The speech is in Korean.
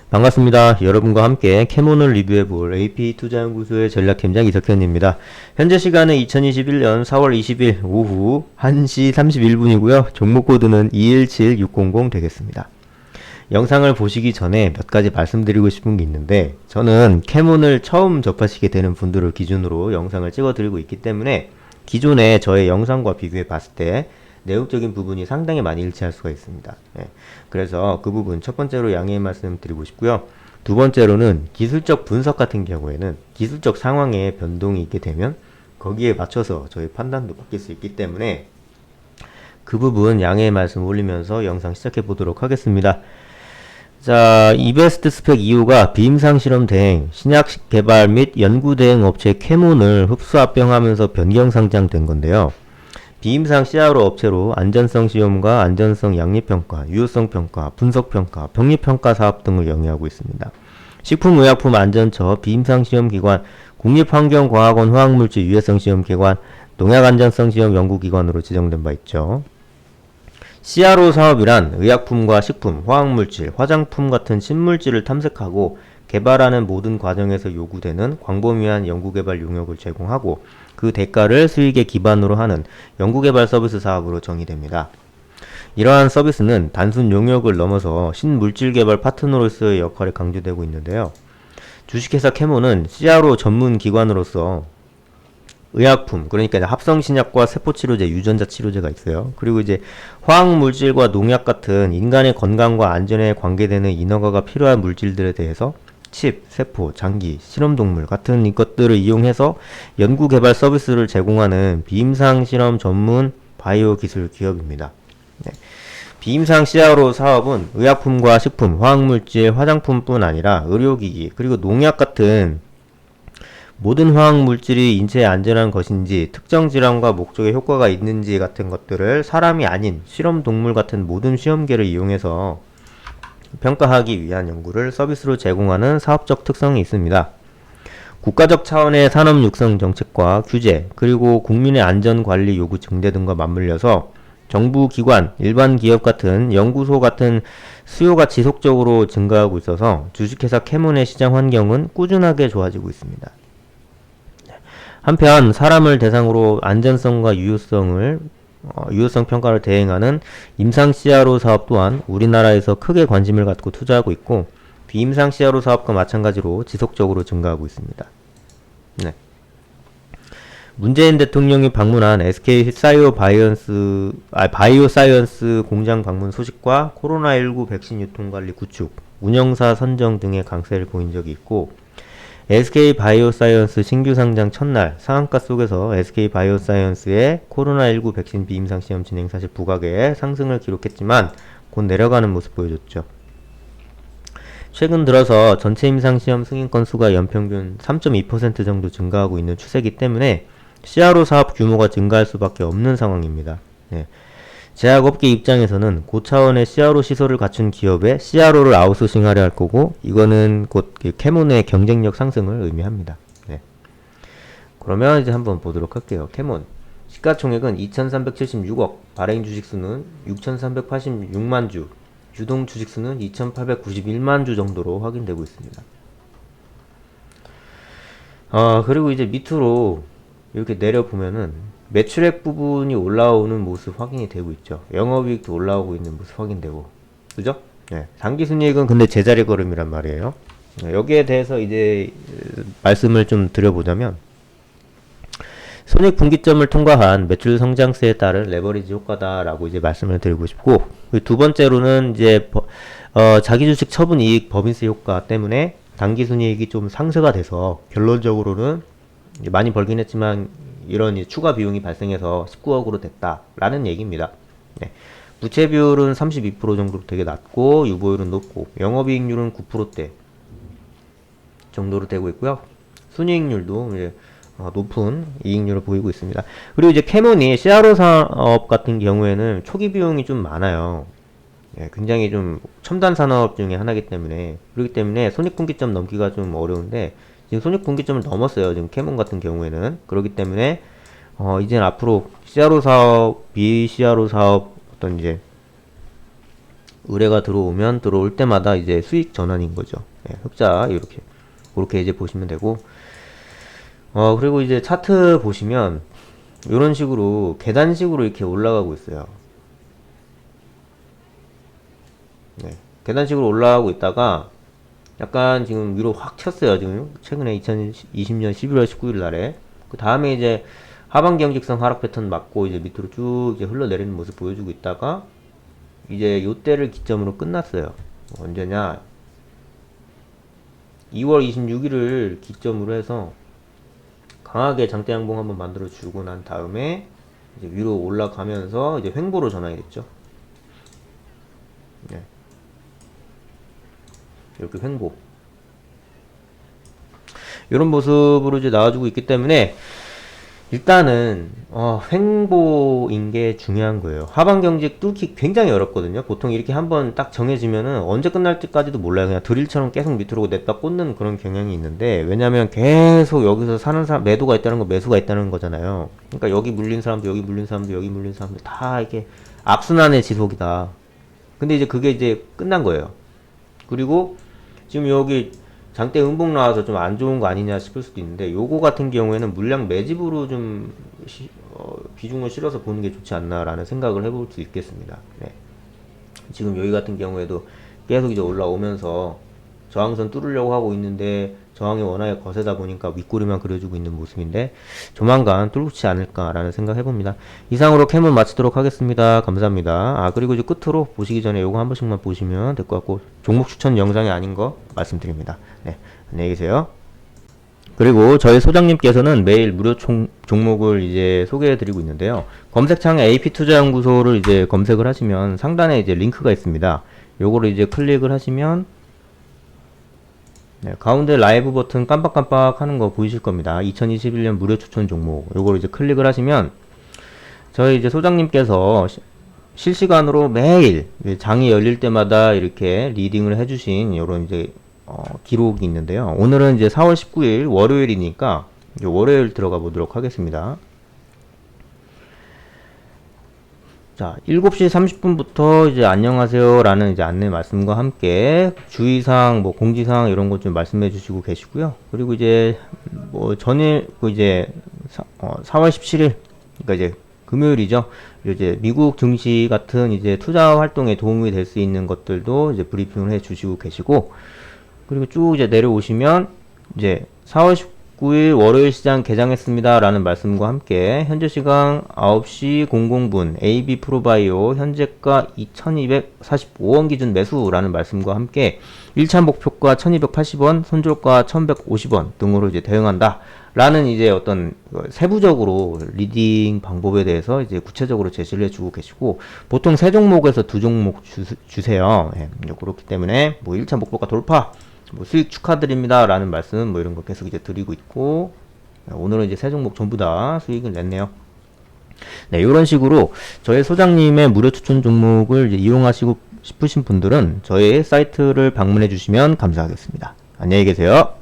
반갑습니다. 여러분과 함께 캐몬을 리뷰해볼 AP투자연구소의 전략팀장 이석현입니다. 현재 시간은 2021년 4월 20일 오후 1시 31분이고요. 종목 코드는 217600 되겠습니다. 영상을 보시기 전에 몇 가지 말씀드리고 싶은 게 있는데, 저는 캐몬을 처음 접하시게 되는 분들을 기준으로 영상을 찍어드리고 있기 때문에 기존의 저의 영상과 비교해 봤을 때 내용적인 부분이 상당히 많이 일치할 수가 있습니다. 그래서 그 부분 첫 번째로 양해의 말씀 드리고 싶고요. 두 번째로는 기술적 분석 같은 경우에는 기술적 상황에 변동이 있게 되면 거기에 맞춰서 저희 판단도 바뀔 수 있기 때문에 그 부분 양해의 말씀 올리면서 영상 시작해 보도록 하겠습니다. 자, 이베스트 스펙 2호가 비임상 실험 대행, 신약 개발 및 연구 대행 업체 캐몬을 흡수 합병하면서 변경 상장된 건데요. 비임상 CRO 업체로 안전성 시험과 안전성 양립평가, 유효성 평가, 분석 평가, 병리평가 사업 등을 영위하고 있습니다. 식품의약품안전처 비임상 시험기관, 국립환경과학원 화학물질 유해성 시험기관, 농약안전성 시험 연구기관으로 지정된 바 있죠. CRO 사업이란 의약품과 식품, 화학물질, 화장품 같은 신물질을 탐색하고 개발하는 모든 과정에서 요구되는 광범위한 연구개발 용역을 제공하고 그 대가를 수익에 기반으로 하는 연구개발 서비스 사업으로 정의됩니다. 이러한 서비스는 단순 용역을 넘어서 신물질 개발 파트너로서의 역할이 강조되고 있는데요. 주식회사 캐몬은 CRO 전문 기관으로서 의약품, 그러니까 합성신약과 세포치료제, 유전자치료제가 있어요. 그리고 이제 화학물질과 농약 같은 인간의 건강과 안전에 관계되는 인허가가 필요한 물질들에 대해서 칩, 세포, 장기, 실험동물 같은 이것들을 이용해서 연구개발 서비스를 제공하는 비임상 실험 전문 바이오 기술 기업입니다. 비임상 CRO 사업은 의약품과 식품, 화학물질, 화장품뿐 아니라 의료기기, 그리고 농약 같은 모든 화학물질이 인체에 안전한 것인지, 특정 질환과 목적에 효과가 있는지 같은 것들을 사람이 아닌 실험동물 같은 모든 시험계를 이용해서 평가하기 위한 연구를 서비스로 제공하는 사업적 특성이 있습니다. 국가적 차원의 산업 육성 정책과 규제, 그리고 국민의 안전관리 요구 증대 등과 맞물려서 정부 기관, 일반 기업 같은 연구소 같은 수요가 지속적으로 증가하고 있어서 주식회사 캐몬의 시장 환경은 꾸준하게 좋아지고 있습니다. 한편 사람을 대상으로 안전성과 유효성 평가를 대행하는 임상 CRO 사업 또한 우리나라에서 크게 관심을 갖고 투자하고 있고 비임상 CRO 사업과 마찬가지로 지속적으로 증가하고 있습니다. 문재인 대통령이 방문한 SK 바이오사이언스 공장 방문 소식과 코로나19 백신 유통관리 구축, 운영사 선정 등의 강세를 보인 적이 있고 SK 바이오사이언스 신규 상장 첫날 상한가 속에서 SK 바이오사이언스의 코로나19 백신 비임상 시험 진행 사실 부각에 상승을 기록했지만 곧 내려가는 모습 보여줬죠. 최근 들어서 전체 임상 시험 승인 건수가 연평균 3.2% 정도 증가하고 있는 추세이기 때문에 CRO 사업 규모가 증가할 수밖에 없는 상황입니다. 제약업계 입장에서는 고차원의 CRO 시설을 갖춘 기업에 CRO를 아웃소싱하려 할 거고 이거는 곧 캐몬의 경쟁력 상승을 의미합니다. 그러면 이제 한번 보도록 할게요. 캐몬 시가총액은 2376억, 발행 주식수는 6386만 주, 유동 주식수는 2891만 주 정도로 확인되고 있습니다. 그리고 이제 밑으로 이렇게 내려보면은 매출액 부분이 올라오는 모습 확인이 되고 있죠. 영업이익도 올라오고 있는 모습 확인되고, 그죠? 당기순이익은 근데 제자리 걸음이란 말이에요. 여기에 대해서 이제 말씀을 좀 드려보자면 손익분기점을 통과한 매출 성장세에 따른 레버리지 효과다라고 이제 말씀을 드리고 싶고, 두 번째로는 이제 자기주식 처분이익 법인세 효과 때문에 당기순이익이 좀 상쇄가 돼서 결론적으로는 많이 벌긴 했지만 이런 추가 비용이 발생해서 19억으로 됐다라는 얘기입니다. 부채 비율은 32% 정도로 되게 낮고 유보율은 높고 영업이익률은 9%대 정도로 되고 있고요. 순이익률도 이제 높은 이익률을 보이고 있습니다. 그리고 이제 캐몬이 CRO 사업 같은 경우에는 초기 비용이 좀 많아요. 굉장히 좀 첨단 산업 중에 하나이기 때문에 그렇기 때문에 손익분기점 넘기가 좀 어려운데 지금 손익분기점을 넘었어요. 지금 캐몬 같은 경우에는. 그렇기 때문에 이제는 앞으로 CRO 사업, 비CRO 사업 어떤 이제 의뢰가 들어오면 들어올 때마다 이제 수익 전환인 거죠. 예, 흑자 이렇게 그렇게 이제 보시면 되고, 그리고 이제 차트 보시면 이런 식으로 계단식으로 이렇게 올라가고 있어요. 네, 계단식으로 올라가고 있다가 약간 지금 위로 확 쳤어요. 지금 최근에 2020년 11월 19일 날에. 그 다음에 이제 하반기 형직성 하락 패턴 맞고 이제 밑으로 쭉 이제 흘러내리는 모습 보여주고 있다가 이제 요때를 기점으로 끝났어요. 언제냐? 2월 26일을 기점으로 해서 강하게 장대 양봉 한번 만들어 주고 난 다음에 이제 위로 올라가면서 이제 횡보로 전환이 됐죠. 네. 이렇게 횡보. 이런 모습으로 이제 나와주고 있기 때문에 일단은 횡보인 게 중요한 거예요. 하반 경직 뚫기 굉장히 어렵거든요. 보통 이렇게 한번 딱 정해지면은 언제 끝날 때까지도 몰라요. 그냥 드릴처럼 계속 밑으로 냈다 꽂는 그런 경향이 있는데, 왜냐면 계속 여기서 사는 사람, 매도가 있다는 거, 매수가 있다는 거잖아요. 그러니까 여기 물린 사람도, 여기 물린 사람도, 여기 물린 사람도 다 이게 악순환의 지속이다. 근데 이제 그게 이제 끝난 거예요. 그리고 지금 여기 장대 음봉 나와서 좀 안 좋은 거 아니냐 싶을 수도 있는데, 요거 같은 경우에는 물량 매집으로 좀 비중을 실어서 보는 게 좋지 않나라는 생각을 해볼 수 있겠습니다. 네. 지금 여기 같은 경우에도 계속 이제 올라오면서 저항선 뚫으려고 하고 있는데 저항이 워낙에 거세다 보니까 윗꼬리만 그려주고 있는 모습인데 조만간 뚫지 않을까라는 생각 해봅니다. 이상으로 캠은 마치도록 하겠습니다. 감사합니다. 그리고 이제 끝으로 보시기 전에 요거 한 번씩만 보시면 될 것 같고, 종목 추천 영상이 아닌 거 말씀드립니다. 네, 안녕히 계세요. 그리고 저희 소장님께서는 매일 무료 종목을 이제 소개해드리고 있는데요. 검색창에 AP투자연구소를 이제 검색을 하시면 상단에 이제 링크가 있습니다. 요거를 이제 클릭을 하시면 네, 가운데 라이브 버튼 깜빡깜빡 하는 거 보이실 겁니다. 2021년 무료 추천 종목. 요거를 이제 클릭을 하시면 저희 이제 소장님께서 실시간으로 매일 장이 열릴 때마다 이렇게 리딩을 해주신 요런 이제 기록이 있는데요. 오늘은 이제 4월 19일 월요일이니까 월요일 들어가 보도록 하겠습니다. 자, 7시 30분부터 이제 안녕하세요 라는 이제 안내 말씀과 함께 주의사항, 뭐 공지사항 이런 것 좀 말씀해 주시고 계시고요. 그리고 이제 뭐 전일 이제 4월 17일, 그러니까 이제 금요일이죠. 이제 미국 증시 같은 이제 투자 활동에 도움이 될 수 있는 것들도 이제 브리핑을 해 주시고 계시고, 그리고 쭉 이제 내려오시면 이제 4월 19일 월요일 시장 개장했습니다 라는 말씀과 함께 현재 시간 9시 00분 AB 프로바이오 현재가 2245원 기준 매수라는 말씀과 함께 1차 목표가 1280원, 손절가 1150원 등으로 이제 대응한다 라는 이제 어떤 세부적으로 리딩 방법에 대해서 이제 구체적으로 제시를 해주고 계시고, 보통 세 종목에서 두 종목 주세요. 예, 그렇기 때문에 뭐 1차 목표가 돌파, 뭐 수익 축하드립니다 라는 말씀 뭐 이런 거 계속 이제 드리고 있고, 오늘은 이제 세 종목 전부 다 수익을 냈네요. 네, 이런 식으로 저희 소장님의 무료 추천 종목을 이제 이용하시고 싶으신 분들은 저희 사이트를 방문해 주시면 감사하겠습니다. 안녕히 계세요.